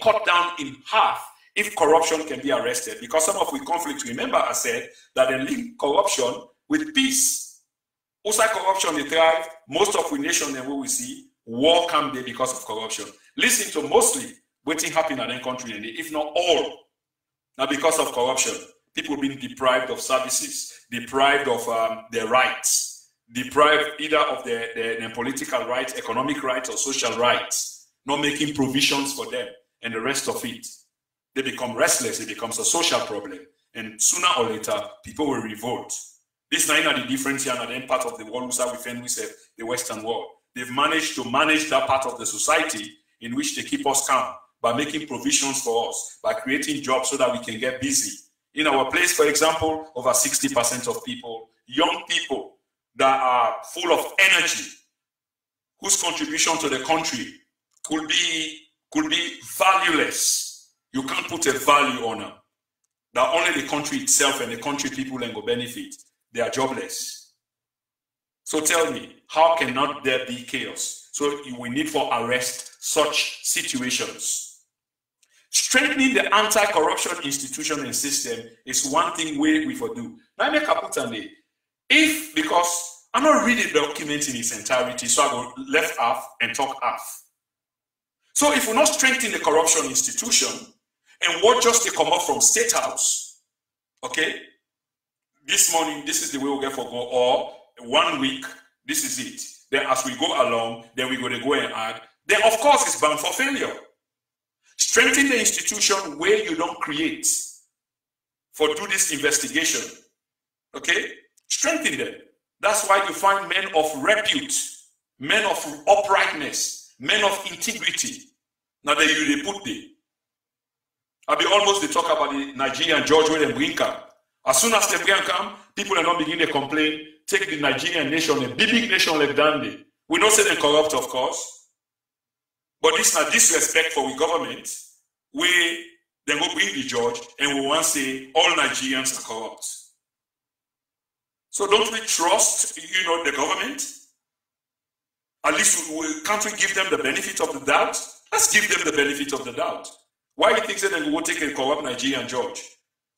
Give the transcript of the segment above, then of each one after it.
cut down in half if corruption can be arrested. Because some of the conflicts, remember I said that they link corruption with peace. Also corruption they thrive. Most of the nations that we will see, war come there because of corruption. Listen to mostly what's happening in their country, if not all. Now because of corruption, people being deprived of services, deprived of their rights, deprived either of their political rights, economic rights, or social rights, not making provisions for them, and the rest of it. They become restless, it becomes a social problem, and sooner or later, people will revolt. This is not the difference here, and then part of the world we say the Western world. They've managed to manage that part of the society in which they keep us calm by making provisions for us, by creating jobs so that we can get busy. In our place, for example, over 60% of people, young people that are full of energy, whose contribution to the country could be valueless. You can't put a value on them. That only the country itself and the country people then go benefit. They are jobless. So tell me, how cannot there be chaos? So we need to arrest such situations. Strengthening the anti-corruption institution and system is one thing we for do. Now I make a put on it. If, because I'm not reading the document in its entirety, so I go left half and talk half. So if we not strengthen the corruption institution, and what just to come up from State House, okay, this morning, this is the way we'll get for go, or 1 week, this is it. Then as we go along, then we're going to go and add. Then of course it's bound for failure. Strengthen the institution where you don't create for do this investigation. Okay? Strengthen them. That's why you find men of repute, men of uprightness, men of integrity. Now that they put there. I'll be almost they talk about the Nigerian judge where they bring come. As soon as they bring come, people are not beginning to complain. Take the Nigerian nation, a big nation like Dande. We don't say they're corrupt, of course. But this is not disrespect for the government, where they go bring the judge and we want to say all Nigerians are corrupt. So don't we trust, the government? At least can't we give them the benefit of the doubt? Let's give them the benefit of the doubt. Why do you think that they will take a corrupt Nigerian judge?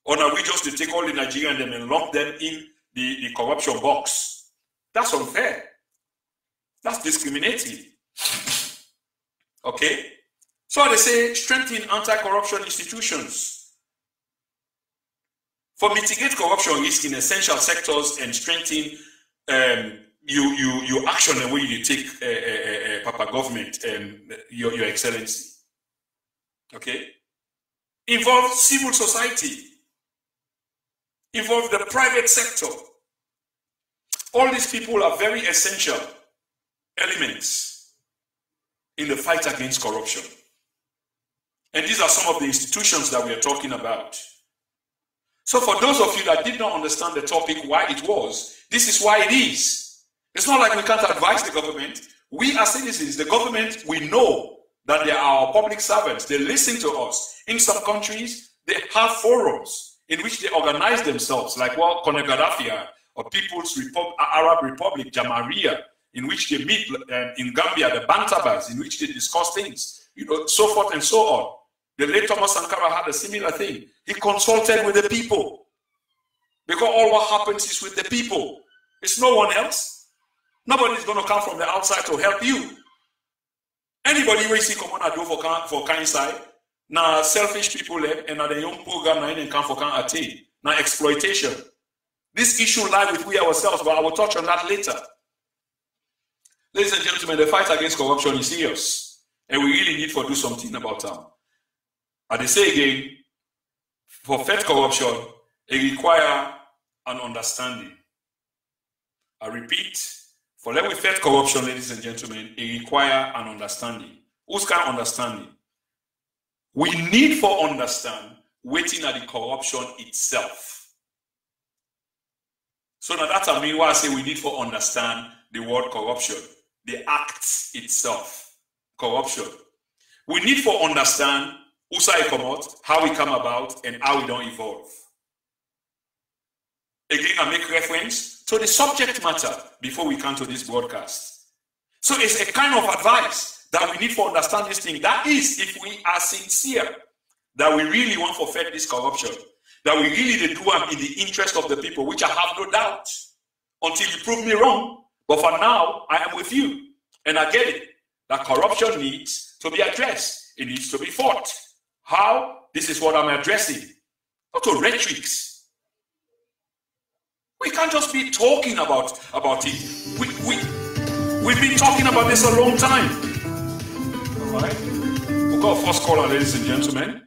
Or now we just take all the Nigerians and lump them in the corruption box? That's unfair. That's discriminating. Okay? So they say strengthen anti-corruption institutions. For mitigate corruption risk in essential sectors and strengthen your action and way you take Papa government, your excellency. Okay? Involve civil society. Involve the private sector. All these people are very essential elements in the fight against corruption. And these are some of the institutions that we are talking about. So for those of you that did not understand the topic, why it was, this is why it is. It's not like we can't advise the government. We as citizens, the government, we know that they are our public servants. They listen to us. In some countries, they have forums in which they organize themselves, like what Colonel Gaddafi or People's Arab Republic, Jamahiriya, in which they meet in Gambia, the Bantabas, in which they discuss things, so forth and so on. The late Thomas Sankara had a similar thing. He consulted with the people. Because all what happens is with the people. It's no one else. Nobody is going to come from the outside to help you. Anybody will see come on and do for kind side. Now selfish people and now the young program now and come for can attain. Now exploitation. This issue lies with we ourselves, but I will touch on that later. Ladies and gentlemen, the fight against corruption is serious. And we really need to do something about them. And they say again, for fight corruption, it requires an understanding. I repeat, for let we fight corruption, ladies and gentlemen, it requires an understanding. Who's kind of understanding? We need for understand waiting at the corruption itself. So now that's I mean why I say we need for understand the word corruption, the act itself, corruption. We need for understand who say come out, how we come about, and how we don't evolve. Again, I make reference to the subject matter before we come to this broadcast. So it's a kind of advice that we need to understand this thing. That is, if we are sincere, that we really want to fight this corruption, that we really do it in the interest of the people, which I have no doubt, until you prove me wrong. But for now, I am with you. And I get it, that corruption needs to be addressed. It needs to be fought. How? This is what I'm addressing. Not to rhetorics. We can't just be talking about it. We've been talking about this a long time. All right. We've got first caller, ladies and gentlemen.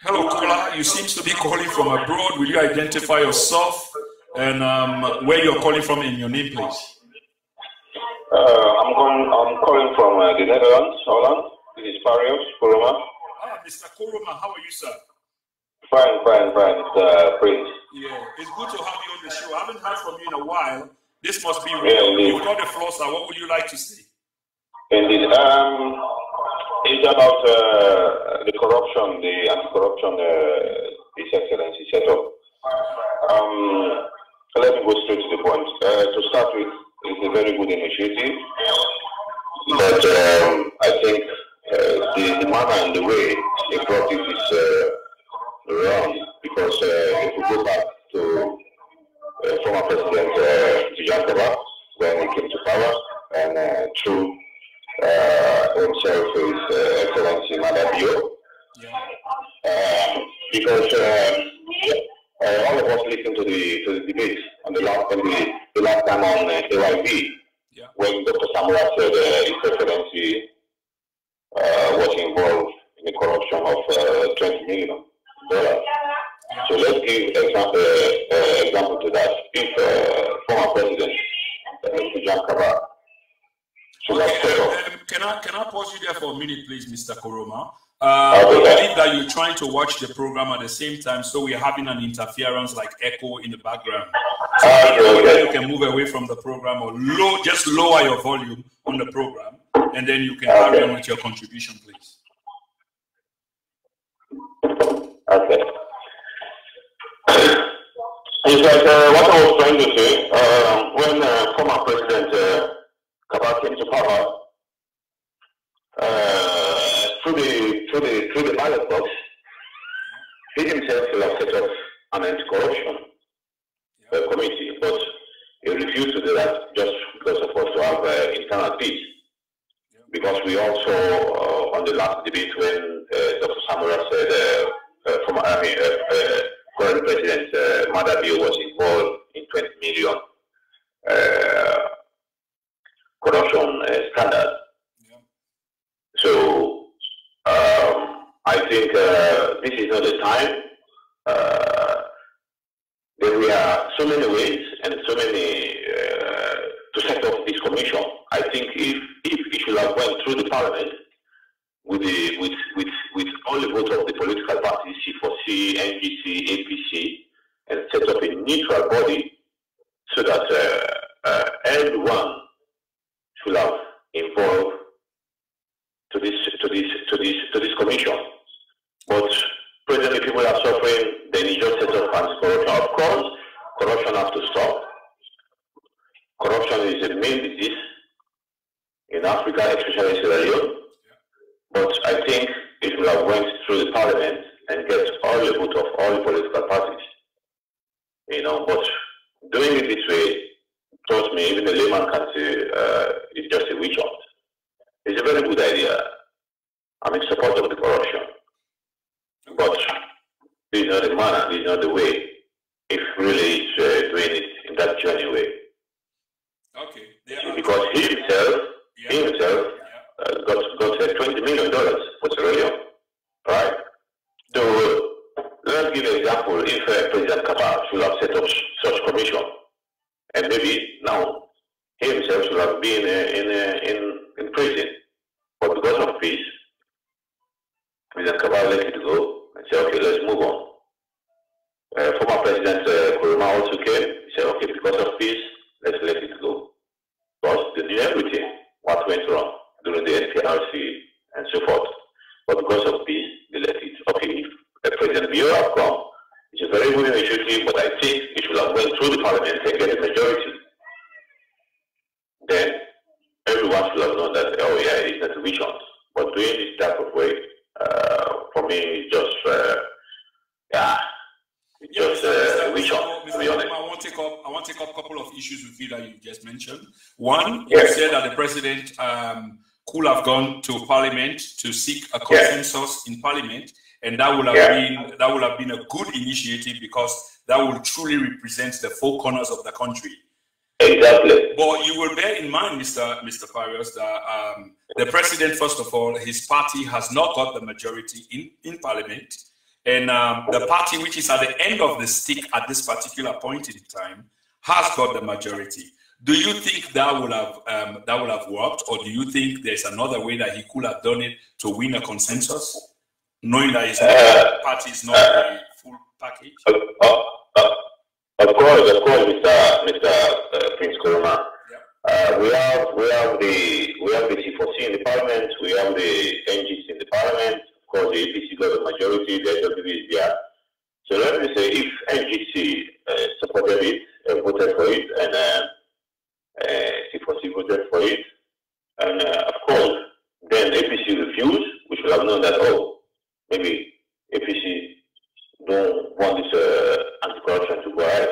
Hello, caller. You seem to be calling from abroad. Will you identify yourself and where you're calling from and your name, please? I'm calling from the Netherlands, Holland. This is Parios, Koroma. Ah, Mr. Koroma, how are you, sir? Fine. It's Prince. Yeah, it's good to have you on the show. I haven't heard from you in a while. This must be real. Yeah, you've got the floor, sir. What would you like to say? Indeed. It's about the corruption, the anti-corruption, His Excellency set up. Let me go straight to the point. To start with, it's a very good initiative, but I think the manner and the way they brought it is wrong, because if we go back to former President Julius when he came to power, and through himself, His Excellency Maada Bio, because all of us listened to the debate on the last time on AYB, when Dr. Samura said His Excellency was involved in the corruption of $20 million. So let's give example to that. If former President Julius Can I pause you there for a minute, please, Mr. Koroma? I believe that you're trying to watch the program at the same time, so we're having an interference like echo in the background. So whether you can move away from the program or just lower your volume on the program, and then you can carry on with your contribution, please. Okay. It's like what I was trying to say, when former President Kabak came to power, through the ballot box, he himself will have set up an anti-corruption committee, but he refused to do that just because of us to have internal peace. Because we also, on the last debate when Dr. Samura said current President Maada Bio was involved in 20 million corruption scandal. So I think this is not the time. There are so many ways and so many to set up this commission. I think if it should have went through the parliament with all the votes of the political parties, C4C, NGC, APC, and set up a neutral body so that everyone should have involved to this commission. But presently people are suffering, then you just set up anti-corruption. Of course, corruption has to stop. Corruption is a main disease in Africa, especially Sierra Leone. But I think it will have went through the parliament and get all the vote of all the political parties. But doing it this way, trust me, even the layman can say it's just a witch hunt. It's a very good idea. I'm in support of the corruption. But this is not the manner, this is not the way, if really is doing it in that genuine way. Okay. Because he himself got $20 million for Sierra Leone, right? So let's give an example. If President Kabak should have set up such commission, and maybe now he himself should have been in prison, but because of peace, President Kabak let it go and said, okay, let's move on. Former President Koroma also came. He said, okay, because of peace, let's let it go. Because they did everything, what went wrong during the NPRC and so forth. But because of peace, they let it. Okay, if President Bio have come, it's a very good initiative, but I think it should have went through the parliament and get a majority. Then everyone should have of way. For me, just vision. To be honest, I want to take up a couple of issues with you that you just mentioned. One, you said that the president could have gone to Parliament to seek a consensus in Parliament, and that would have been a good initiative because that will truly represent the four corners of the country. Exactly. But you will bear in mind, Mr. Parios, that the president, first of all, his party has not got the majority in Parliament, and the party which is at the end of the stick at this particular point in time has got the majority. Do you think that would have worked, or do you think there's another way that he could have done it to win a consensus, knowing that his party is not a full package? Of course, Mr. Prince Koroma. Yeah. We have the C4C in the Parliament. We have the NGC in the Parliament. Of course, the APC got the majority. The LWP is there. So let me say, if NGC supported it, voted for it, and C4C voted for it, and of course, then APC refused, we should have known that, oh, maybe APC don't want this anti-corruption to go ahead.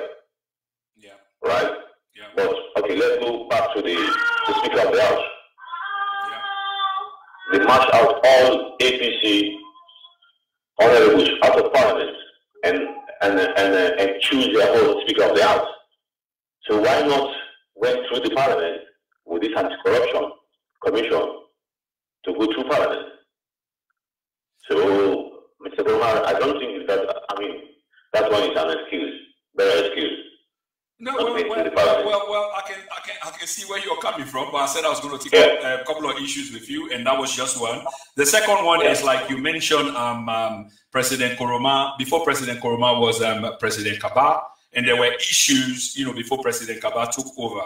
Yeah. Right? Yeah. But, okay, let's go back to the Speaker of the House. Yeah. They marched out all APC honorables out of Parliament and choose their own Speaker of the House. So why not went through the Parliament with this anti-corruption commission to go through Parliament? So, Mr. Bromar, I don't think that one is an excuse, better excuse. No, well, I can see where you're coming from, but I said I was going to take a couple of issues with you, and that was just one. The second one is, like you mentioned, President Koroma. Before President Koroma was President Kaba, and there were issues, before President Kaba took over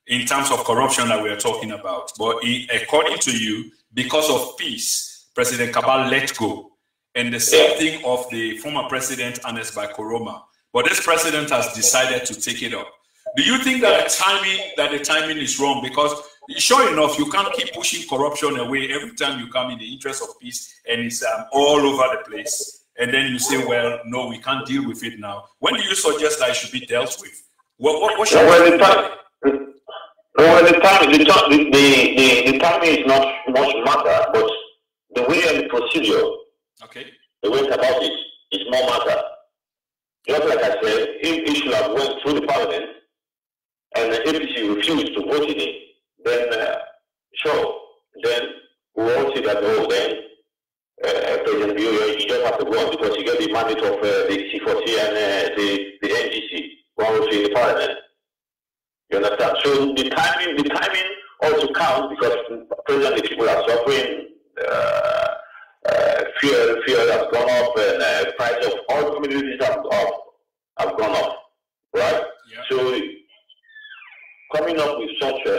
in terms of corruption that we are talking about. But according to you, because of peace, President Kaba let go. And the same thing of the former president, Anes by Koroma. But this president has decided to take it up. Do you think that the timing is wrong? Because sure enough, you can't keep pushing corruption away every time you come in the interest of peace, and it's all over the place. And then you say, well, no, we can't deal with it now. When do you suggest that it should be dealt with? What should the timing is not much matter, but the way and the procedure, the way about it is more matter. Just like I said, if it should have went through the Parliament and the APC refused to vote in it, then then we will see that, President Bio, you just have to go on because you get the mandate of the C4C and the NGC, one will see in the Parliament. You understand? So the timing also counts because presently people are suffering. Fuel has gone up, and price of all commodities have gone up, right? Yeah. So coming up with such a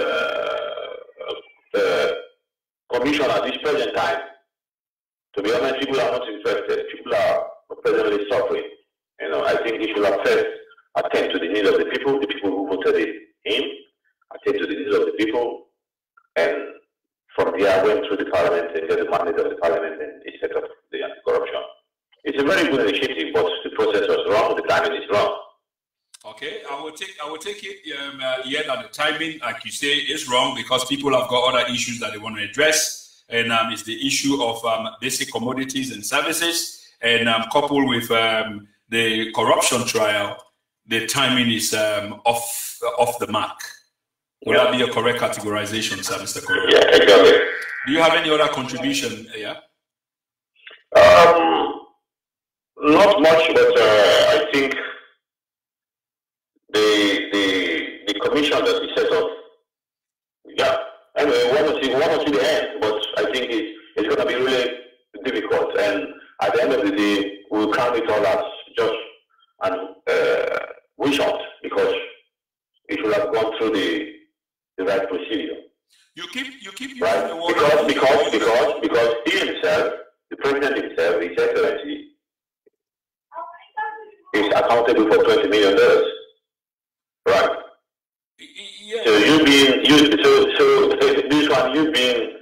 commission at this present time, to be honest, people are not interested. People are presently suffering. I think he should have first attend to the needs of the people who voted him, attend to the needs of the people, and from there, I went through the Parliament and get the mandate of the Parliament and it set up the anti-corruption. It's a very good initiative, but the process was wrong. The timing is wrong. Okay, I will take it. That the timing, like you say, is wrong because people have got other issues that they want to address, and it's the issue of basic commodities and services, and coupled with the corruption trial, the timing is off the mark. Would that be a correct categorization, sir, Mr. Koroma? Yeah, exactly. Do you have any other contribution? Not much, but I think the commission that we set up, anyway, we want to see the end, but I think it's going to be really difficult. And at the end of the day, we'll count it all as just an wish out because it should have gone through the right procedure. You keep using right? the word because he himself, the president himself, His Excellency, is accountable for $20 million. Right? Yeah. So this one you've been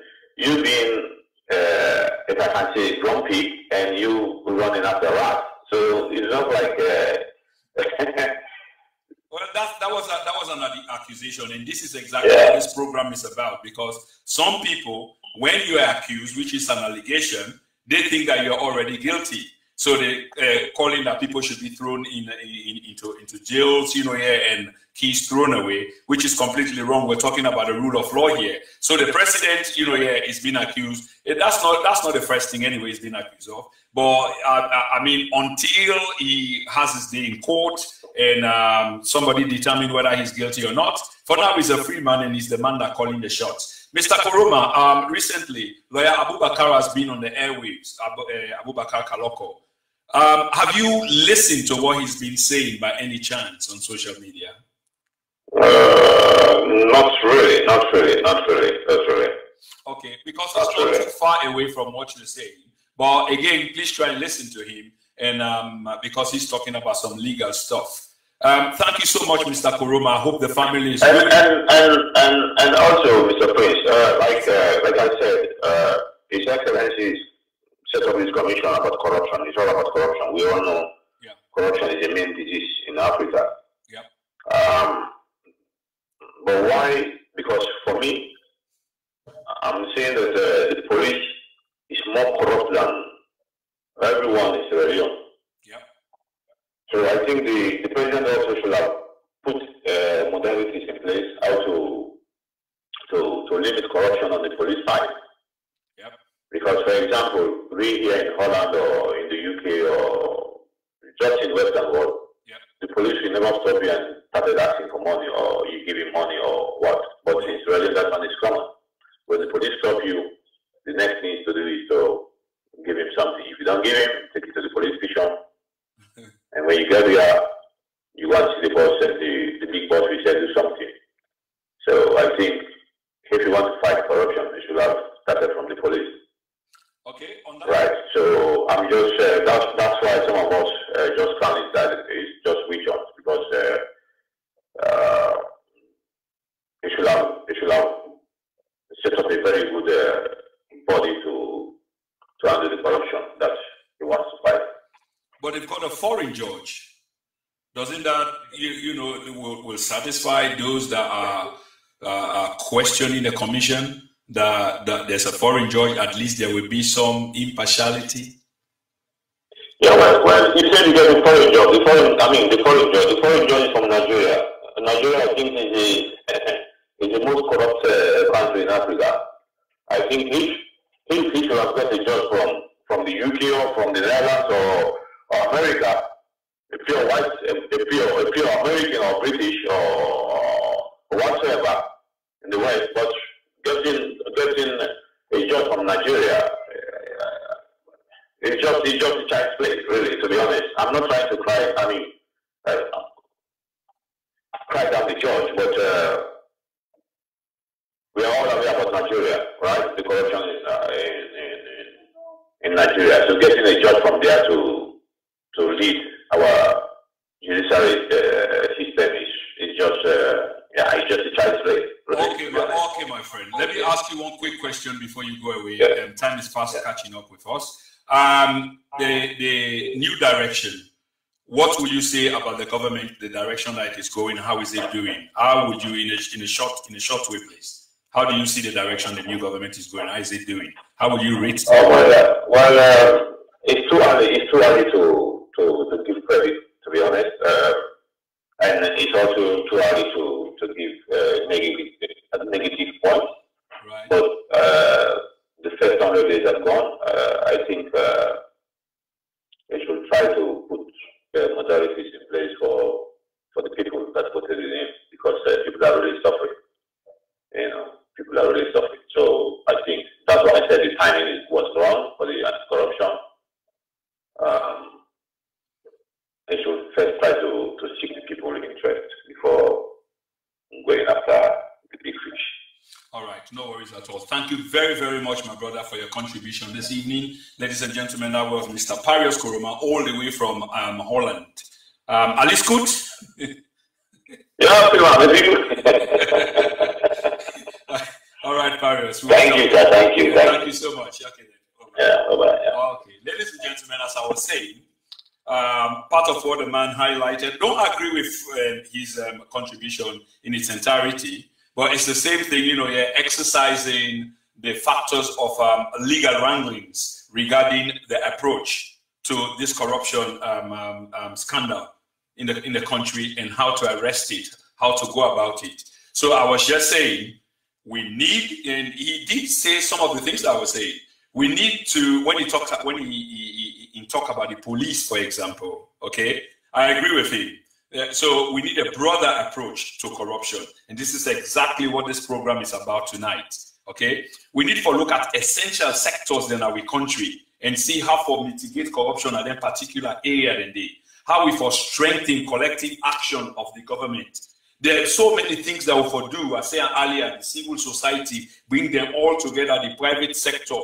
if I I can say, grumpy, and you running after rat. So it's not like. Well, that was an accusation, and this is exactly what this program is about. Because some people, when you are accused, which is an allegation, they think that you're already guilty. So they calling that people should be thrown into jails, and keys thrown away, which is completely wrong. We're talking about the rule of law here. So the president, is being accused. That's not the first thing anyway he's been accused of. But I mean, until he has his day in court and somebody determine whether he's guilty or not, for now he's a free man and he's the man that calling the shots. Mr. Koroma, recently, lawyer Abubakar has been on the airwaves, Abubakar Kaloko. Have you listened to what he's been saying by any chance on social media? Not really. Okay, because it's not too far away from what you're saying. But again, please try and listen to him, and because he's talking about some legal stuff. Thank you so much, Mr. Koroma. I hope the family is good. And also, Mr. Prince, like I said, His Excellency set up this commission about corruption. It's all about corruption. We all know corruption is a main disease in Africa. Yeah. But why? Because for me, I'm saying that the police is more corrupt than everyone in Sierra Leone. Yeah. So I think the president also should have put modalities in place how to limit corruption on the police side. Yep. Because, for example, we here in Holland or in the UK or just in Western world, the police will never stop you and started asking for money or you give him money or what. But in Israel, that one is common. When the police stop you, the next thing is to do is to give him something. If you don't give him, take it to the police station. And when you get there, you want to see the boss and the big boss will say do something. So I think if you want to fight corruption, you should have started from the police. Okay, on that. Right. So I'm just that's why some of us just call it that it's just witch hunt, because you should have set up a very good body to handle the corruption that he wants to fight. But they've got a foreign judge. Doesn't that will satisfy those that are questioning the commission? That there's a foreign judge, at least there will be some impartiality. Yeah, well, you said you get the foreign judge. The foreign judge is from Nigeria. Nigeria, I think, is the most corrupt country in Africa. I think if he should have got a judge from the UK or from the Netherlands or America, a pure white, a pure American or British or whatsoever in the West, but getting a job from Nigeria, it's just a child's play, really, to be honest. I'm not trying to cry down the judge, but we are all aware about Nigeria, right? The corruption in Nigeria. So getting a job from there to lead our judiciary system is just it's just a child's play. Okay, my friend. Let me ask you one quick question before you go away. Time is fast catching up with us. The new direction. What would you say about the government, the direction that it is going? How is it doing? How would you, in a short way, please? How do you see the direction the new government is going? How is it doing? How would you rate it? Well, it's too early. It's too early to give credit, to be honest, and it's also too early to give negative points. Right. But the first 100 days have gone. I think they should try to put modalities in place for the people that voted in him, because people are really suffering. People are really suffering. So I think that's why I said the timing was wrong for the anti-corruption. They should first try to seek the people's interest before going after the big fish. All right, no worries at all. Thank you very, very much, my brother, for your contribution this evening. Ladies and gentlemen, that was Mr. Parius Koroma, all the way from Holland. Alice good? Yeah, all right, Parius. Thank you, sir. Thank you. Thank you so much. Okay, then. Okay, ladies and gentlemen, as I was saying, part of what the man highlighted, don't agree with his contribution in its entirety, but it's the same thing, you know, yeah, exercising the factors of legal wranglings regarding the approach to this corruption scandal in the country and how to arrest it, how to go about it. So I was just saying, we need, and he did say some of the things that I was saying. We need to, when he talked about the police, for example, okay, I agree with him. So we need a broader approach to corruption. And this is exactly what this program is about tonight, okay? We need to look at essential sectors in our country and see how to mitigate corruption at a particular area in the, how we for strengthen collective action of the government. There are so many things that we for do, I said earlier, the civil society, bring them all together, the private sector,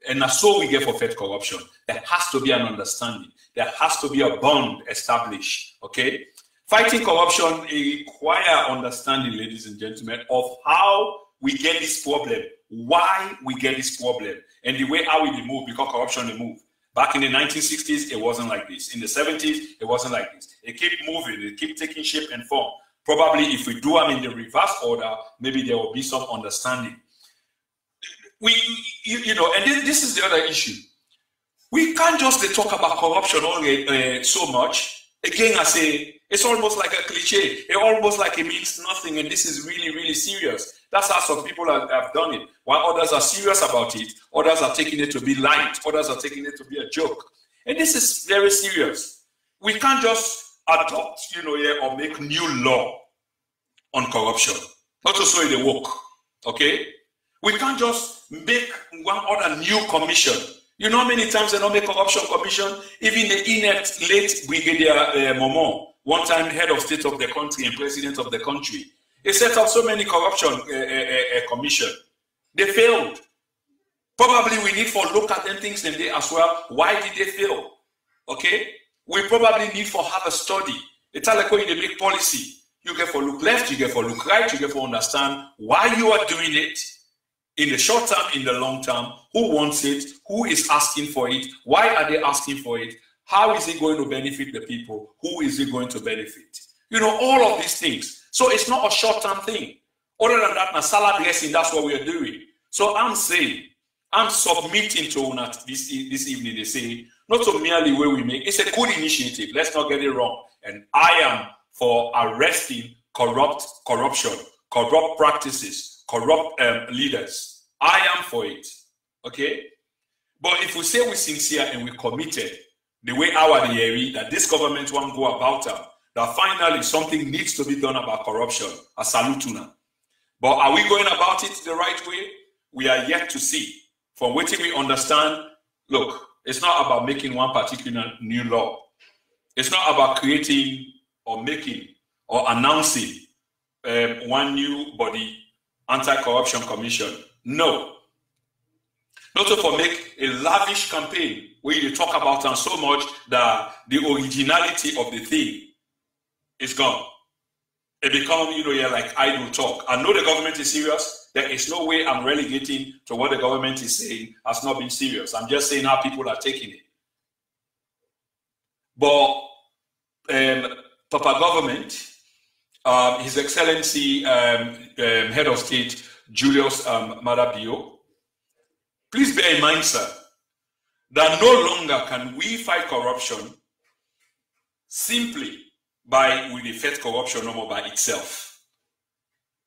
and that's so we get for fight corruption. There has to be an understanding. There has to be a bond established, okay? Fighting corruption requires understanding, ladies and gentlemen, of how we get this problem, why we get this problem, and the way how we move, because corruption they move. Back in the 1960s, it wasn't like this. In the 70s, it wasn't like this. It kept moving, it kept taking shape and form. Probably if we do them in the reverse order, maybe there will be some understanding. You know, and this is the other issue. We can't just talk about corruption only so much. Again, I say, it's almost like a cliche. It almost like it means nothing, and this is really, really serious. That's how some people have done it. While others are serious about it, others are taking it to be light, others are taking it to be a joke. And this is very serious. We can't just adopt, you know, or make new law on corruption. Not to say they work, okay? We can't just make one other new commission. You know how many times they don't make corruption commission? Even the inept late Brigadier Momo, one time head of state of the country and president of the country, he set up so many corruption commission. They failed. Probably we need for look at them things in there as well. Why did they fail? Okay? We probably need for have a study. It's like when they make policy. You get for look left, you get for look right, you get for understand why you are doing it. In the short term, in the long term, who wants it, who is asking for it, why are they asking for it, how is it going to benefit the people, who is it going to benefit? You know, all of these things. So it's not a short-term thing. Other than that, na salad dressing, that's what we are doing. So I'm saying, I'm submitting to UNAT this evening, they say, not to merely where we make, it's a good initiative, let's not get it wrong. And I am for arresting corruption, corrupt practices, corrupt leaders. I am for it, okay? But if we say we're sincere and we're committed, the way our theory that this government won't go about them, that finally something needs to be done about corruption, a salutuna. But are we going about it the right way? We are yet to see. From what we understand, look, it's not about making one particular new law. It's not about creating or making or announcing one new body, anti-corruption commission. No. Not to make a lavish campaign where you talk about them so much that the originality of the thing is gone. It becomes, you know, yeah, like idle talk. I know the government is serious. There is no way I'm relegating to what the government is saying has not been serious. I'm just saying how people are taking it. But Papa government, His Excellency Head of State Julius Maada Bio, please bear in mind, sir, that no longer can we fight corruption simply with the fight corruption no more by itself.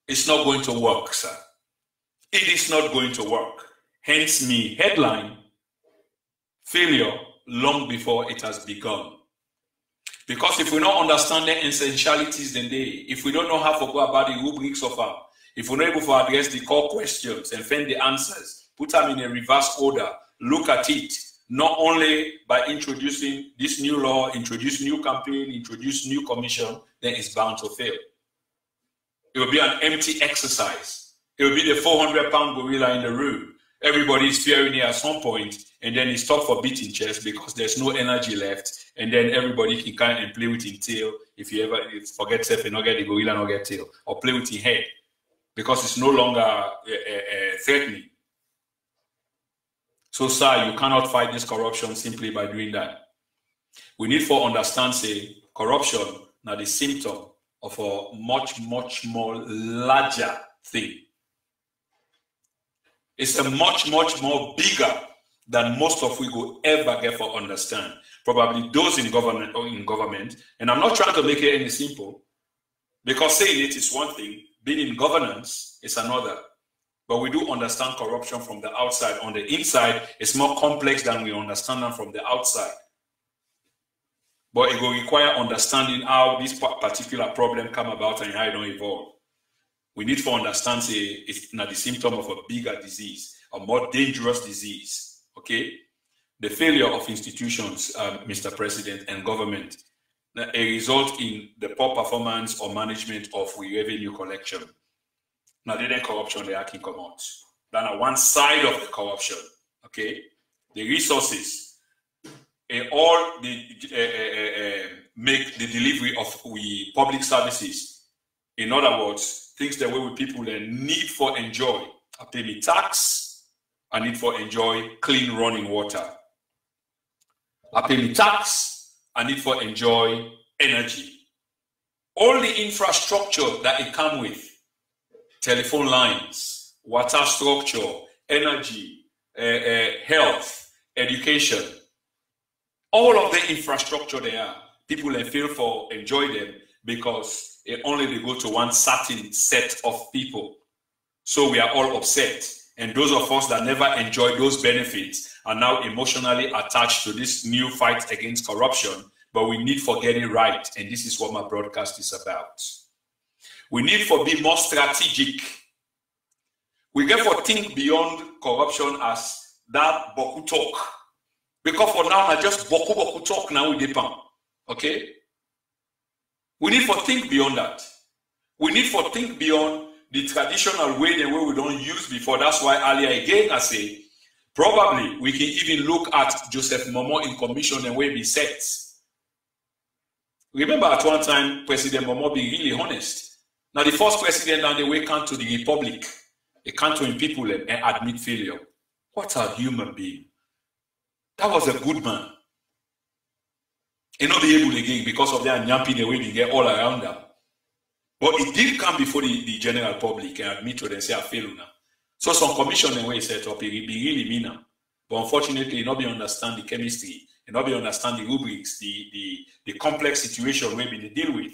It's not going to work, sir. It is not going to work. Hence me, headline, failure long before it has begun. Because if we don't understand the essentialities, then if we don't know how to go about the rubrics of them, if we're not able to address the core questions and find the answers, put them in a reverse order, look at it, not only by introducing this new law, introduce new campaign, introduce new commission, then it's bound to fail. It will be an empty exercise. It will be the 400-pound gorilla in the room. Everybody is fearing it at some point, and then it's stopped for beating chest because there's no energy left, and then everybody can kind and play with his tail. If you ever forget self and not get the gorilla, not get tail, or play with his head, because it's no longer threatening. So, sir, you cannot fight this corruption simply by doing that. We need to understand, say, corruption now the symptom of a much, much more larger thing. It's a much, much more bigger than most of we will ever get for understand. Probably those in government or in government. And I'm not trying to make it any simple, because saying it is one thing, being in governance is another. But we do understand corruption from the outside. On the inside, it's more complex than we understand them from the outside. But it will require understanding how this particular problem come about and how it don't evolve. We need to understand, say, it's not the symptom of a bigger disease, a more dangerous disease, okay? The failure of institutions, Mr. President, and government, a result in the poor performance or management of revenue collection. Now, then corruption, they are can come out. That's on one side of the corruption, okay? The resources, all the make the delivery of we public services. In other words, things that we people need for enjoy. I pay me tax, I need for enjoy clean running water. I pay me tax, I need for enjoy energy. All the infrastructure that it come with, telephone lines, water structure, energy, health, education, all of the infrastructure there, people fail for enjoy them because only they go to one certain set of people. So we are all upset. And those of us that never enjoy those benefits are now emotionally attached to this new fight against corruption, but we need to get it right. And this is what my broadcast is about. We need to be more strategic. We get to think beyond corruption as that boku talk. Because for now, I just boku talk now with the pan. Okay? We need to think beyond that. We need to think beyond the traditional way, the way we don't use before. That's why earlier again I say, probably we can even look at Joseph Momo in commission and way be set. Remember at one time, President Momo be really honest. Now the first president and the way come to the republic, he come to him people and admit failure. What a human being. That was a good man. He not be able again because of their nyamping the way they get all around them. But it did come before the general public and admit to them say I fail now. So some commission and way set up, it be really mean now. But unfortunately, not be understand the chemistry, and not be understand the rubrics, the complex situation where we deal with.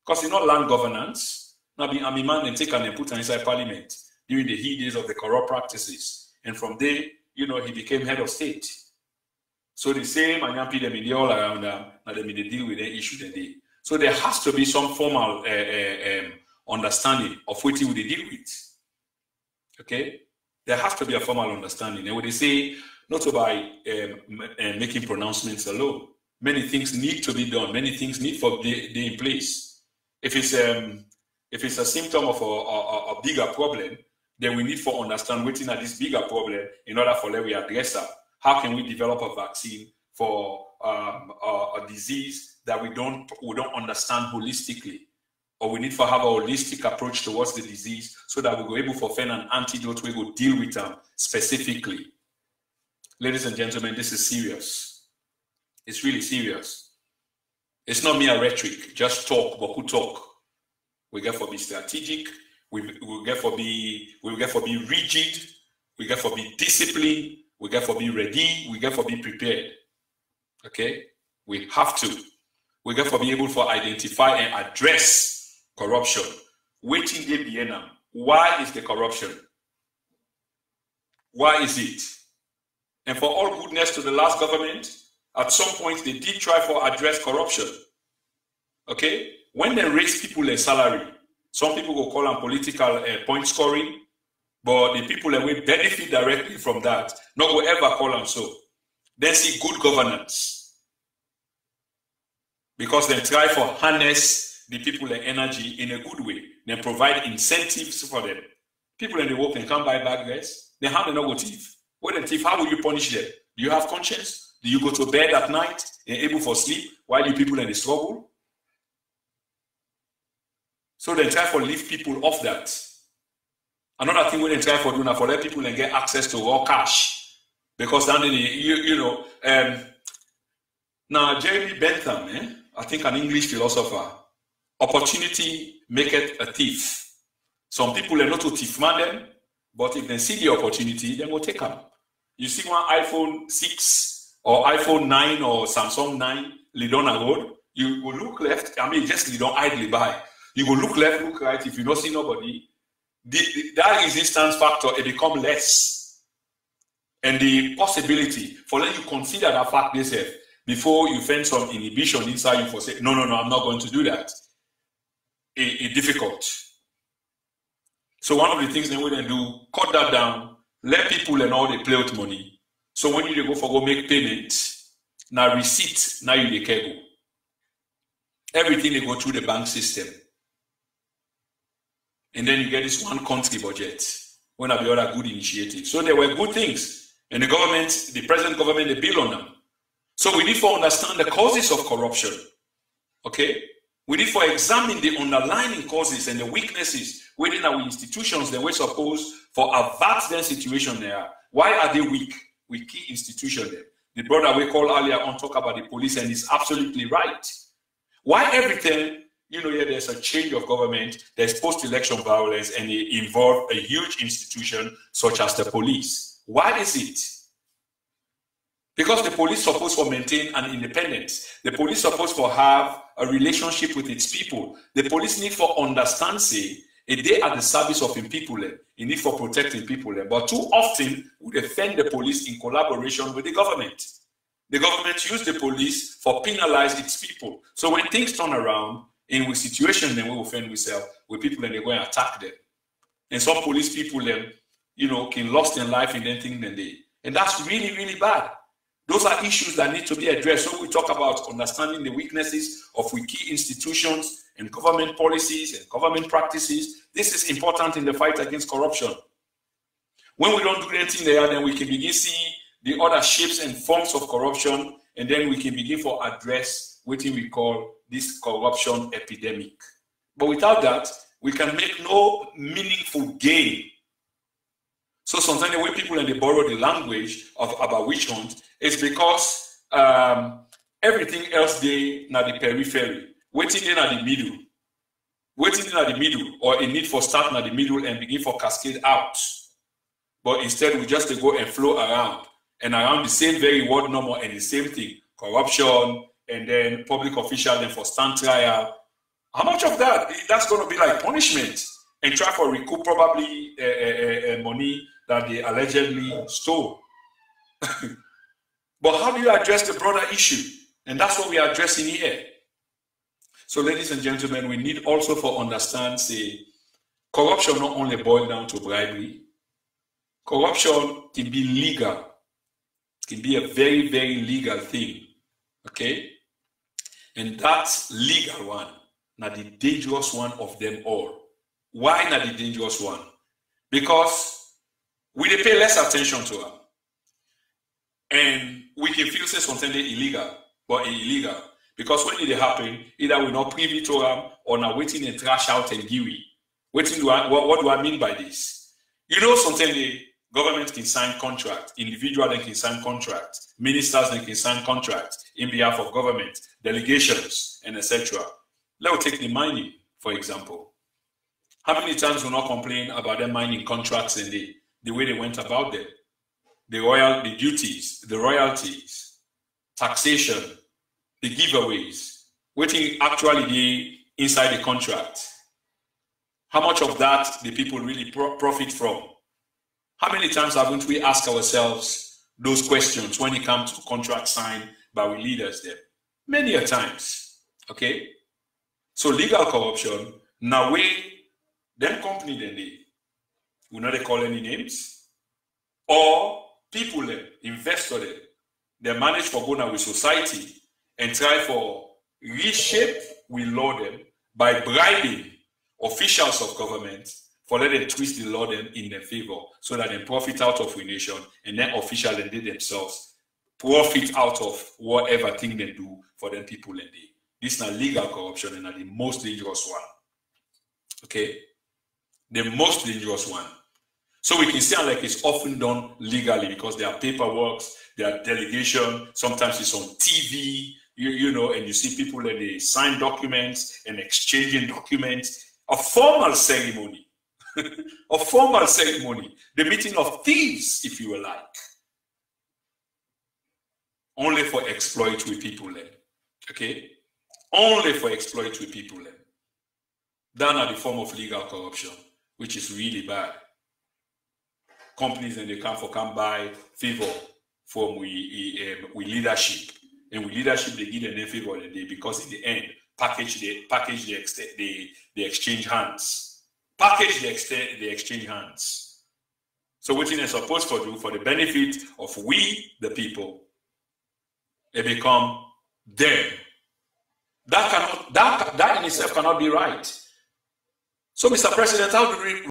Because it's not land governance. Now be a man and take and put inside parliament during the heat days of the corrupt practices. And from there, you know, he became head of state. So the same and yampy them in the all around them, now they deal with the issue that they. So there has to be some formal understanding of what you will deal with. Okay? There has to be a formal understanding. And what they say, not by making pronouncements alone. Many things need to be done. Many things need to be in place. If it's a symptom of a bigger problem, then we need to understand what's in this bigger problem in order for let we address that. How can we develop a vaccine for a disease that we don't understand holistically? Or we need to have a holistic approach towards the disease so that we're able to find an antidote we will deal with them specifically. Ladies and gentlemen, this is serious. It's really serious. It's not mere rhetoric, just talk, boku talk. We get to be strategic, we get to be rigid, we get to be disciplined, we get to be ready, we get to be prepared. Okay? We have to. We get to be able to identify and address corruption. Waiting the Vienna. Why is the corruption? Why is it? And for all goodness to the last government, at some point they did try to address corruption. Okay? When they raise people their salary, some people will call them political point scoring, but the people that will benefit directly from that, not will ever call them so. They see good governance. Because they try to harness the people and energy in a good way. They provide incentives for them. People in the work can come buy bad dress. They have no thief. What a thief, how will you punish them? Do you have conscience? Do you go to bed at night and able for sleep while you people in the struggle? So they try to lift people off that. Another thing we try to do now for let people and get access to raw cash. Because then now Jeremy Bentham, I think an English philosopher, opportunity maketh a thief. Some people are not to thief man them, but if they see the opportunity, they will take them. You see one iPhone 6 or iPhone 9 or Samsung 9 lead on a road, you will look left, just lead on idly by. You will look left, look right, if you don't see nobody, that resistance factor, it become less. And the possibility for letting you consider that fact yourself before you find some inhibition inside you for saying, no, I'm not going to do that. It's difficult. So one of the things they will do, cut that down, let people and all they play with money. So when you go make payments, now receipt, now you can go. Everything they go through the bank system. And then you get this one country budget. One of the other good initiatives. So there were good things. And the government, the present government, they build on them. So we need to understand the causes of corruption. Okay? We need to examine the underlying causes and the weaknesses within our institutions that we're supposed for avert their situation there. Why are they weak? We key institution there. The brother we called earlier on talk about the police, and he's absolutely right. Why everything, there's a change of government, there's post-election violence, and it involves a huge institution such as the police. Why is it? Because the police is supposed to maintain an independence. The police is supposed to have a relationship with its people. The police need for understand, say, they are the service of the people. They need for protecting people. But too often, we defend the police in collaboration with the government. The government use the police for penalize its people. So when things turn around, in with situation, then we will find ourselves with people and they go and attack them. And some police people, can lost their life in anything than they. And that's really, really bad. Those are issues that need to be addressed. So we talk about understanding the weaknesses of we key institutions and government policies and government practices. This is important in the fight against corruption. When we don't do anything there, then we can begin to see the other shapes and forms of corruption, and then we can begin to address what we call this corruption epidemic. But without that, we can make no meaningful gain. So sometimes the way people and they borrow the language about witch hunt is because everything else they na the periphery, waiting in at the middle, or a need for start at the middle and begin for cascade out. But instead we just go and flow around the same very word number and the same thing, corruption, and then public official then for stand trial. How much of that? That's going to be like punishment and try for recoup probably money that they allegedly stole. But how do you address the broader issue? And that's what we are addressing here. So ladies and gentlemen, we need also for understand, say, corruption not only boils down to bribery. Corruption can be legal. It can be a very, very legal thing. Okay? And that's legal one. Now the dangerous one of them all. Why not the dangerous one? Because we pay less attention to them. And we can feel say something illegal, but illegal. Because when it happen, either we're not privy to them or now waiting and trash out and give it. What do I mean by this? Something the government can sign contract, individual they can sign contract, ministers they can sign contract in behalf of government, delegations, and etc. Let's take the mining, for example. How many times we not complain about the mining contracts and the way they went about them? The duties, the royalties, taxation, the giveaways, waiting actually the inside the contract. How much of that the people really profit from? How many times haven't we asked ourselves those questions when it comes to contract signed by our leaders there? Many a times, okay? So legal corruption, now them company then we not call any names, or people investor they manage for go now with society and try for reshape we law them by bribing officials of government for let them twist the law them in their favor so that they profit out of a nation, and then officials and they themselves profit out of whatever thing they do for them people and they. This is not legal corruption and not the most dangerous one. Okay? The most dangerous one. So we can see like it's often done legally because there are paperwork, there are delegation, sometimes it's on TV, you know, and you see people that they sign documents and exchanging documents, a formal ceremony, a formal ceremony, the meeting of thieves, if you will like, only for exploitatory people then, okay? Only for exploitatory people then. Done at the form of legal corruption, which is really bad. Companies and they come buy favor from we leadership, and with leadership they give them favor and they, because in the end package the exchange hands, package the exchange hands. So what they're supposed to do for the benefit of we the people, it become them. That in itself cannot be right. So, Mr. President, how do we